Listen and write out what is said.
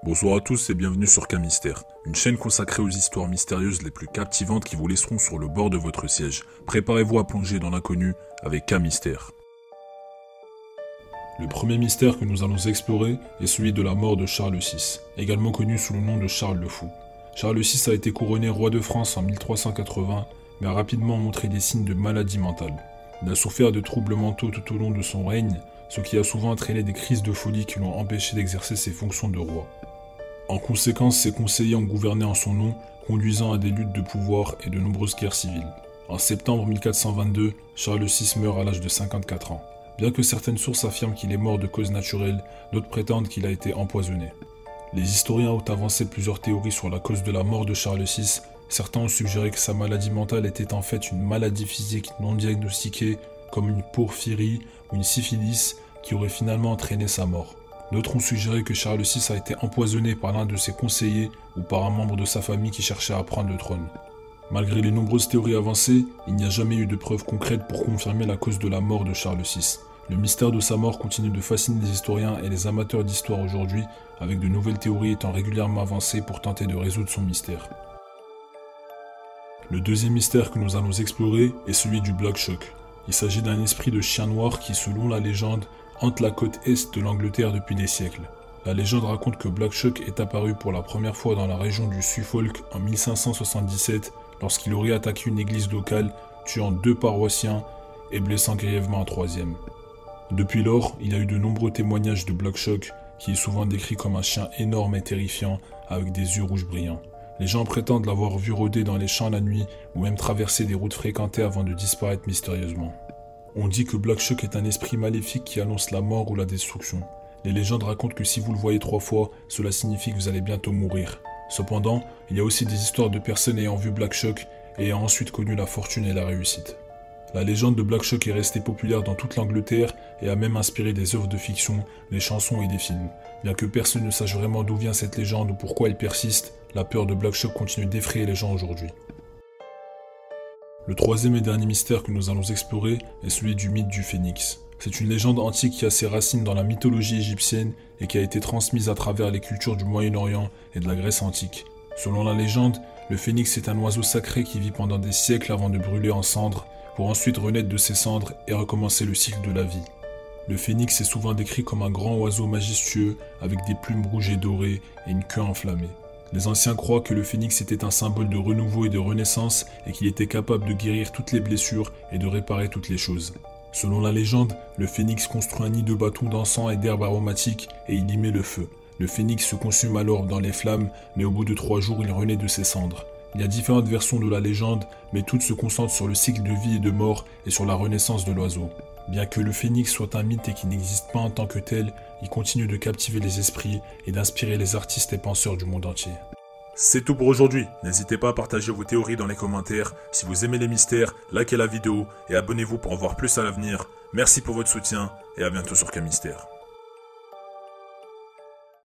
Bonsoir à tous et bienvenue sur K-Mystère, une chaîne consacrée aux histoires mystérieuses les plus captivantes qui vous laisseront sur le bord de votre siège. Préparez-vous à plonger dans l'inconnu avec K-Mystère. Le premier mystère que nous allons explorer est celui de la mort de Charles VI, également connu sous le nom de Charles le Fou. Charles VI a été couronné roi de France en 1380, mais a rapidement montré des signes de maladie mentale. Il a souffert de troubles mentaux tout au long de son règne, ce qui a souvent entraîné des crises de folie qui l'ont empêché d'exercer ses fonctions de roi. En conséquence, ses conseillers ont gouverné en son nom, conduisant à des luttes de pouvoir et de nombreuses guerres civiles. En septembre 1422, Charles VI meurt à l'âge de 54 ans. Bien que certaines sources affirment qu'il est mort de cause naturelle, d'autres prétendent qu'il a été empoisonné. Les historiens ont avancé plusieurs théories sur la cause de la mort de Charles VI. Certains ont suggéré que sa maladie mentale était en fait une maladie physique non diagnostiquée, comme une porphyrie ou une syphilis, qui aurait finalement entraîné sa mort. D'autres ont suggéré que Charles VI a été empoisonné par l'un de ses conseillers ou par un membre de sa famille qui cherchait à prendre le trône. Malgré les nombreuses théories avancées, il n'y a jamais eu de preuves concrètes pour confirmer la cause de la mort de Charles VI. Le mystère de sa mort continue de fasciner les historiens et les amateurs d'histoire aujourd'hui, avec de nouvelles théories étant régulièrement avancées pour tenter de résoudre son mystère. Le deuxième mystère que nous allons explorer est celui du Black Shock. Il s'agit d'un esprit de chien noir qui, selon la légende, hante la côte est de l'Angleterre depuis des siècles. La légende raconte que Black Shock est apparu pour la première fois dans la région du Suffolk en 1577 lorsqu'il aurait attaqué une église locale, tuant 2 paroissiens et blessant grièvement un troisième. Depuis lors, il y a eu de nombreux témoignages de Black Shock, qui est souvent décrit comme un chien énorme et terrifiant avec des yeux rouges brillants. Les gens prétendent l'avoir vu rôder dans les champs la nuit ou même traverser des routes fréquentées avant de disparaître mystérieusement. On dit que Black Shock est un esprit maléfique qui annonce la mort ou la destruction. Les légendes racontent que si vous le voyez 3 fois, cela signifie que vous allez bientôt mourir. Cependant, il y a aussi des histoires de personnes ayant vu Black Shock et ayant ensuite connu la fortune et la réussite. La légende de Black Shock est restée populaire dans toute l'Angleterre et a même inspiré des œuvres de fiction, des chansons et des films. Bien que personne ne sache vraiment d'où vient cette légende ou pourquoi elle persiste, la peur de Black Shock continue d'effrayer les gens aujourd'hui. Le troisième et dernier mystère que nous allons explorer est celui du mythe du phénix. C'est une légende antique qui a ses racines dans la mythologie égyptienne et qui a été transmise à travers les cultures du Moyen-Orient et de la Grèce antique. Selon la légende, le phénix est un oiseau sacré qui vit pendant des siècles avant de brûler en cendres, pour ensuite renaître de ses cendres et recommencer le cycle de la vie. Le phénix est souvent décrit comme un grand oiseau majestueux avec des plumes rouges et dorées et une queue enflammée. Les anciens croient que le phénix était un symbole de renouveau et de renaissance et qu'il était capable de guérir toutes les blessures et de réparer toutes les choses. Selon la légende, le phénix construit un nid de bâtons d'encens et d'herbes aromatiques et il y met le feu. Le phénix se consume alors dans les flammes, mais au bout de 3 jours, il renaît de ses cendres. Il y a différentes versions de la légende, mais toutes se concentrent sur le cycle de vie et de mort et sur la renaissance de l'oiseau. Bien que le phénix soit un mythe et qu'il n'existe pas en tant que tel, il continue de captiver les esprits et d'inspirer les artistes et penseurs du monde entier. C'est tout pour aujourd'hui. N'hésitez pas à partager vos théories dans les commentaires. Si vous aimez les mystères, likez la vidéo et abonnez-vous pour en voir plus à l'avenir. Merci pour votre soutien et à bientôt sur K-Mystère.